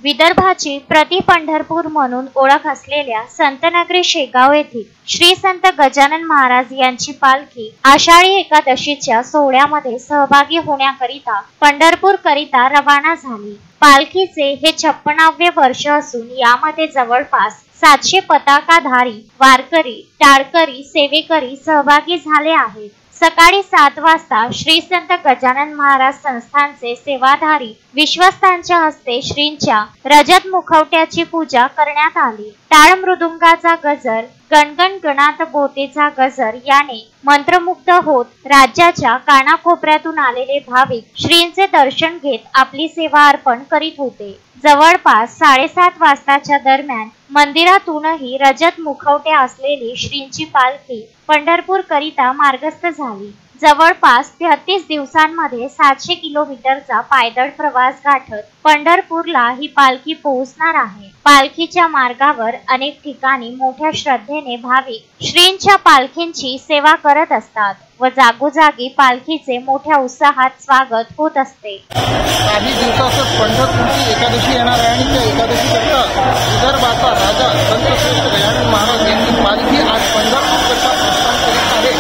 विदर्भाची प्रति पंढरपूर म्हणून ओळख असलेल्या संतनगरी शेगाव येथील श्री संत गजानन महाराज यांची पालखी आषाढी एकादशीच्या सोहळ्यामध्ये सहभागी होण्याकरिता पंढरपूर करिता रवाना झाली। पालखीचे हे 56वे वर्ष असून यामध्ये जवळपास 700 पताकाधारी वारकरी, टाळकरी, सेवेकरी सहभागी झाले आहेत। सकाळी 7 वाजता श्री संत गजानन महाराज संस्थानचे सेवाधारी विश्वस्तांच्या हस्ते श्रींच्या रजत मुखवट्याची पूजा करण्यात आली। टाळ मृदुंगाचा गजर, गणगण गणात बोतेचा गजर याने मंत्रमुग्ध होत राज्याच्या कानाकोपऱ्यातून आलेले भाविक श्रींचे दर्शन घेत आपली सेवा अर्पण करीत होते। जवळपास 7:30 वाजताच्या दरम्यान मंदिरातूनही रजत मुखवटे असलेली श्रींची पालखी पंढरपूर करिता मार्गस्थ झाली। जवळपास 33 दिवसांमध्ये 700 किलोमीटरचा पायदळ प्रवास गाठत पंढरपूरला ही पालखी पोहोचणार आहे। पालखीच्या मार्गावर अनेक ठिकाणी मोठ्या श्रद्धेने भाविक श्रींच्या पालखींची सेवा करत असतात व जागोजागी पालखीचे मोठ्या उत्साहात स्वागत होत असते। काही दिवसातच पंढरपूरची एकादशी येणार आहे आणि त्या एकादशीकरता विदर्भाचा राजा संत श्रेष्ठ गजानन महाराज यांची पालखी आज पंढरपूरकरता प्रस्थान करीत आहे।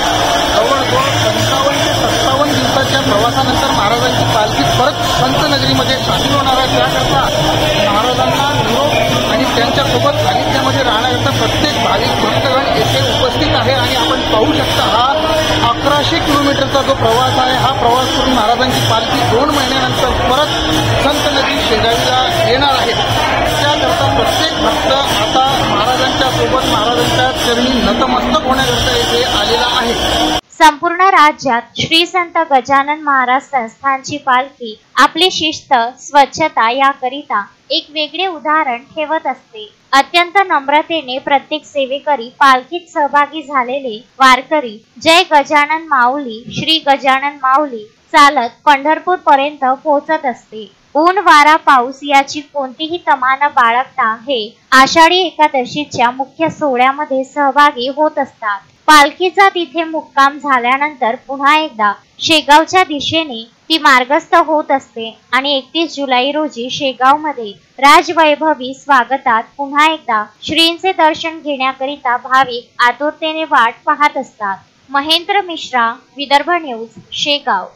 जवळजवळ 55 ते 57 दिवसाच्या प्रवासानंतर महाराजांची पालखी परत संत नगरीमध्ये सामील होणार आहे। त्याकरता महाराजांना निरोप आणि त्यांच्यासोबत सानिध्यामध्ये राहण्याकरता प्रत्येक भाविक भक्तगण येथे उपस्थित आहे आणि आपण पाहू शकता हा 1100 किलोमीटरचा जो प्रवास आहे हा प्रवास करून महाराजांची पालखी 2 महिन्यानंतर परत संत नगरी शेगावीला येणार आहे। त्याकरता प्रत्येक भक्त आता महाराजांच्या सोबत महाराजांच्या चरणी नतमस्तक होण्याकरता येथे आलेला आहे। संपूर्ण राज्यात श्री संत गजानन महाराज संस्थानची पालखी आपली शिस्त, स्वच्छता याकरिता एक वेगळे उदाहरण ठेवत असते। अत्यंत नम्रतेने प्रत्येक सेवेकरी पालखीत सहभागी झालेले वारकरी जय गजानन माऊली, श्री गजानन माऊली चालत पंढरपूर पर्यंत पोहोचत असते। ऊन, वारा, पाऊस याची कोणतीही तमा न बाळगता हे आषाढी एकादशीच्या मुख्य सोहळ्यामध्ये सहभागी होत असतात। पालखीचा तिथे मुक्काम झाल्यानंतर पुन्हा एकदा शेगावच्या दिशेने ती मार्गस्थ होत असते आणि 31 जुलै रोजी शेगावमध्ये राजवैभवी स्वागतात पुन्हा एकदा श्रींचे दर्शन घेण्याकरिता भाविक आतुरतेने वाट पाहत असतात। महेंद्र मिश्रा, विदर्भ न्यूज, शेगाव।